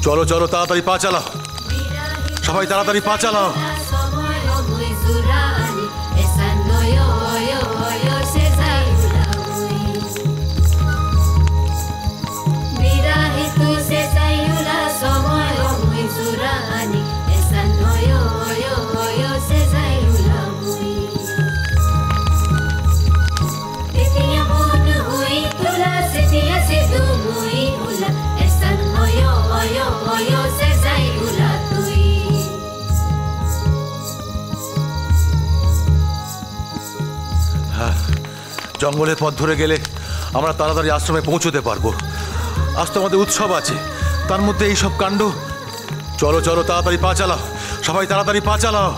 চলো চলো তাড়াতাড়ি পা চালাও, সবাই তাড়াতাড়ি পা চালাও। জঙ্গলের পথ ধরে গেলে আমরা তাড়াতাড়ি আশ্রমে পৌঁছতে পারবো। আজ তো আমাদের উৎসব আছে, তার মধ্যে এইসব কাণ্ড। চলো চলো তাড়াতাড়ি পা চালাও, সবাই তাড়াতাড়ি পা চালাও।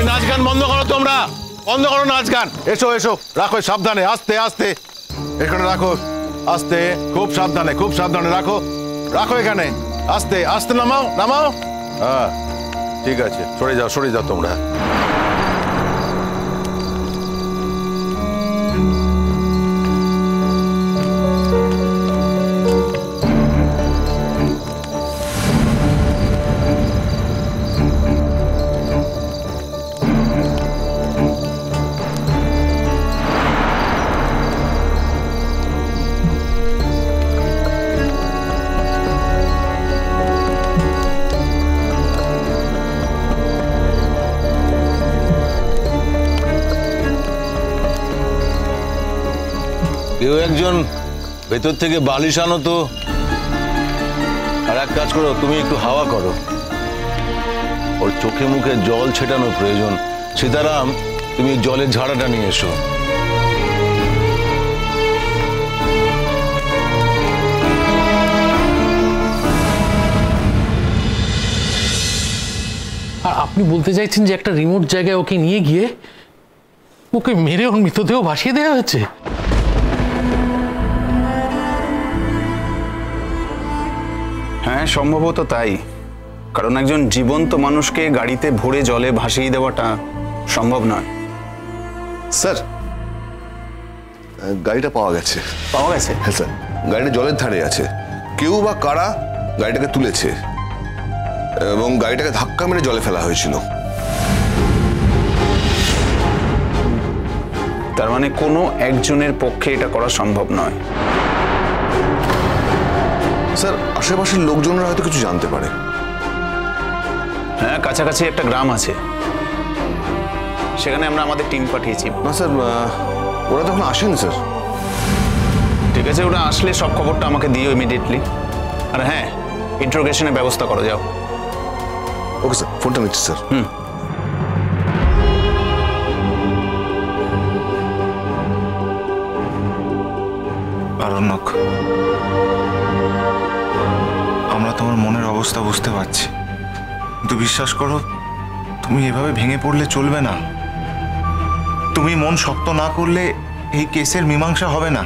নাচ গান বন্ধ করো, তোমরা বন্ধ করো নাচ গান। এসো এসো, রাখো সাবধানে, আস্তে আস্তে এখানে রাখো, আস্তে, খুব সাবধানে, খুব সাবধানে রাখো, রাখো এখানে, আস্তে আস্তে নামাও নামাও। হ্যাঁ ঠিক আছে, সরে যাও তোমরা। কেউ একজন ভেতর থেকে বালিশ আনো তো, আর এক কাজ করো, তুমি একটু হাওয়া করো, ওর চোখে মুখে জল ছেটানো প্রয়োজন। সীতারাম, তুমি জলের ঝাড়াটা নিয়ে এসো। আর আপনি বলতে চাইছেন যে একটা রিমোট জায়গায় ওকে নিয়ে গিয়ে ওকে মেরে ওর মৃতদেহ ভাসিয়ে দেওয়া হয়েছে? হ্যাঁ, সম্ভবত তাই। কারণ একজন জীবন্ত মানুষকে গাড়িতে ভরে জলে ভাসিয়ে দেওয়াটা সম্ভব নয়। স্যার, গাড়িটা পাওয়া গেছে। পাওয়া গেছে? হ্যাঁ স্যার, গাড়িটা জলের ধারে আছে। কেউ বা কারা গাড়িটাকে তুলেছে এবং গাড়িটাকে ধাক্কা মেরে জলে ফেলা হয়েছিল। তার মানে কোনো একজনের পক্ষে এটা করা সম্ভব নয়। স্যার, আশেপাশের লোকজনরা হয়তো কিছু জানতে পারে। হ্যাঁ, কাছাকাছি একটা গ্রাম আছে, সেখানে আমরা আমাদের টিম পাঠিয়েছি। না স্যার, ওরা তখন আসেনি স্যার। ঠিক আছে, ওরা আসলে সব খবরটা আমাকে দিও ইমিডিয়েটলি। আর হ্যাঁ, ইন্টারোগেশনের ব্যবস্থা করো, যাও। ওকে স্যার, ফোনটা নিচ্ছি স্যার। আরণ্যক, আমরা তোমার মনের অবস্থা বুঝতে পারছি, কিন্তু বিশ্বাস করো, তুমি এভাবে ভেঙে পড়লে চলবে না। তুমি মন শক্ত না করলে এই কেসের মীমাংসা হবে না।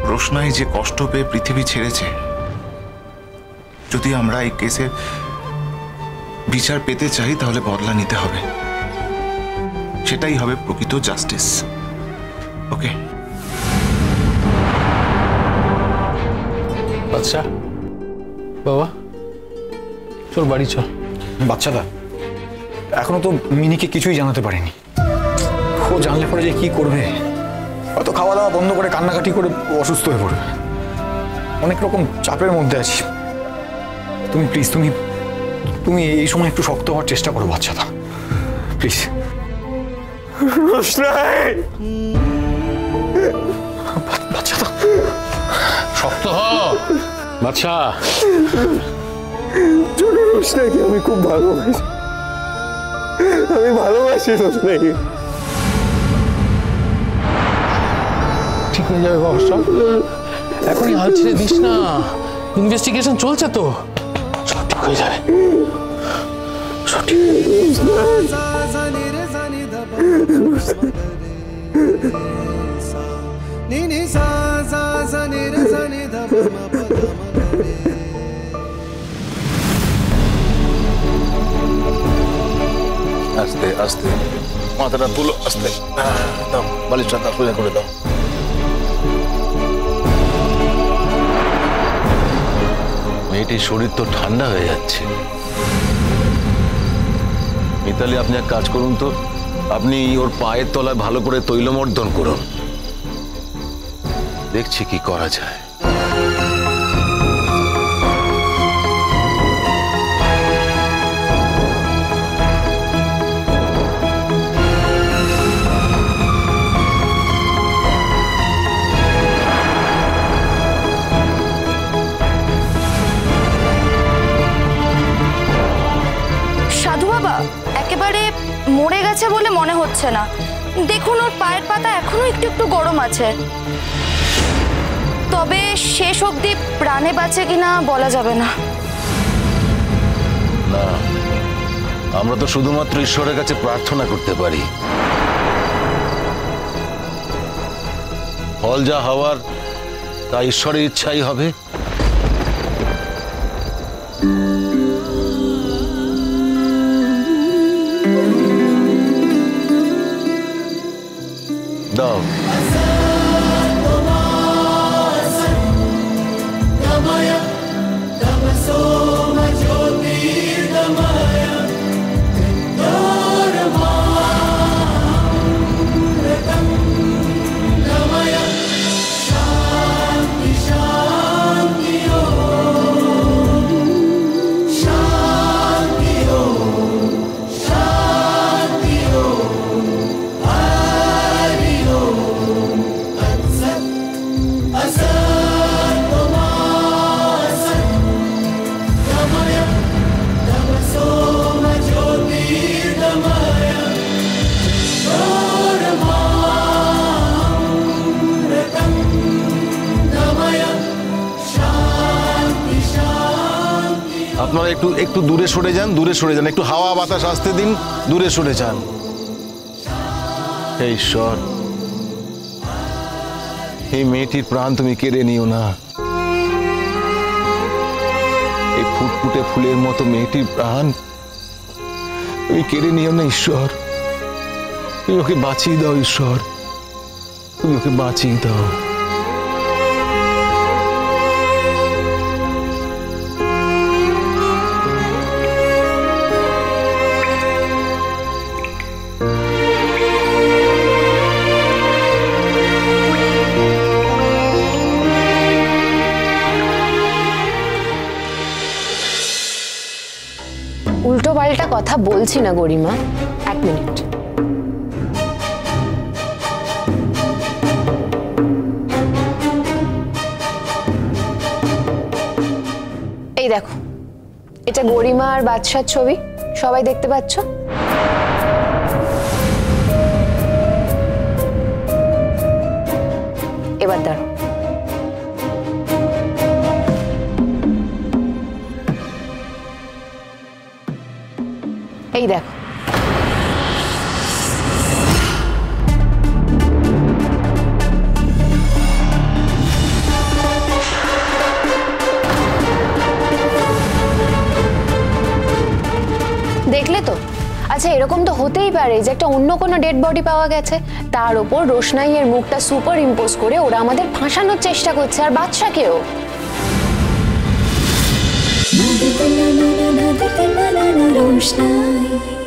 রোশনাই যে কষ্ট পেয়ে পৃথিবী ছেড়েছে, যদি আমরা এই কেসের বিচার পেতে চাই তাহলে বদলা নিতে হবে। সেটাই হবে প্রকৃত জাস্টিস। ওকে? বাচ্চা বাবা, চল বাড়ি চল। বাচ্চাদা এখনো তো মিনিকে কিছুই জানাতে পারেনি। ও জানলে পরে যে কি করবে, হয়তো খাওয়া দাওয়া বন্ধ করে কান্নাকাটি করে অসুস্থ হয়ে পড়বে। অনেক রকম চাপের মধ্যে আছি। তুমি প্লিজ, তুমি এই সময় একটু শক্ত হওয়ার চেষ্টা করো বাচ্চাদা, প্লিজ। বাচ্চাদা শক্ত হ বাচ্চা। ছোট রোশনাইকে আমি খুব ভালোবাসি। আমি ভালোবাসি রোশনাইকে। ঠিক হয়ে যাবে বাবা, সব এখনই হাল ছেড়ে দিস না, ইনভেস্টিগেশন চলছে তো, সব ঠিক হয়ে যাবে, সব ঠিক হয়ে আস্তে আস্তে মাথাটা তুলো, আস্তে দাও, বালিশটা দাও, সোজা করে দাও। মেয়েটির শরীর তো ঠান্ডা হয়ে যাচ্ছে। মিতালি, আপনি এক কাজ করুন তো, আপনি ওর পায়ের তলায় ভালো করে তৈলমর্দন করুন, দেখছি কি করা যায়। একেবারে মরে গেছে বলে মনে হচ্ছে না, দেখুন ওর পায়ের পাতা এখনো একটু একটু গরম আছে, তবে শেষ অবধি প্রাণে বাঁচে কিনা বলা যাবে না। না, আমরা তো শুধুমাত্র ঈশ্বরের কাছে প্রার্থনা করতে পারি, ফল যা হওয়ার তা ঈশ্বরের ইচ্ছাই হবে। দাও। আপনারা একটু একটু দূরে সরে যান, দূরে সরে যান, একটু হাওয়া বাতাস আসতে দিন, দূরে সরে যান। হে ঈশ্বর, এই মেয়েটির প্রাণ তুমি কেড়ে নিও না। এই ফুটফুটে ফুলের মতো মেয়েটির প্রাণ তুমি কেড়ে নিও না ঈশ্বর, তুমি ওকে বাঁচিয়ে দাও ঈশ্বর, তুমি ওকে বাঁচিয়ে দাও। উল্টো পাল্টা কথা বলছি না গরিমা, এক মিনিট। এই দেখো, এটা গরিমা আর বাদশার ছবি, সবাই দেখতে পাচ্ছ? এবার দাঁড়ো, এই দেখো, দেখলে তো? আচ্ছা, এরকম তো হতেই পারে যে একটা অন্য কোনো ডেড বডি পাওয়া গেছে, তার উপর রোশনাইয়ের মুখটা সুপার ইম্পোজ করে ওরা আমাদের ফাঁসানোর চেষ্টা করছে, আর বাদশাকেও। रोशनाई।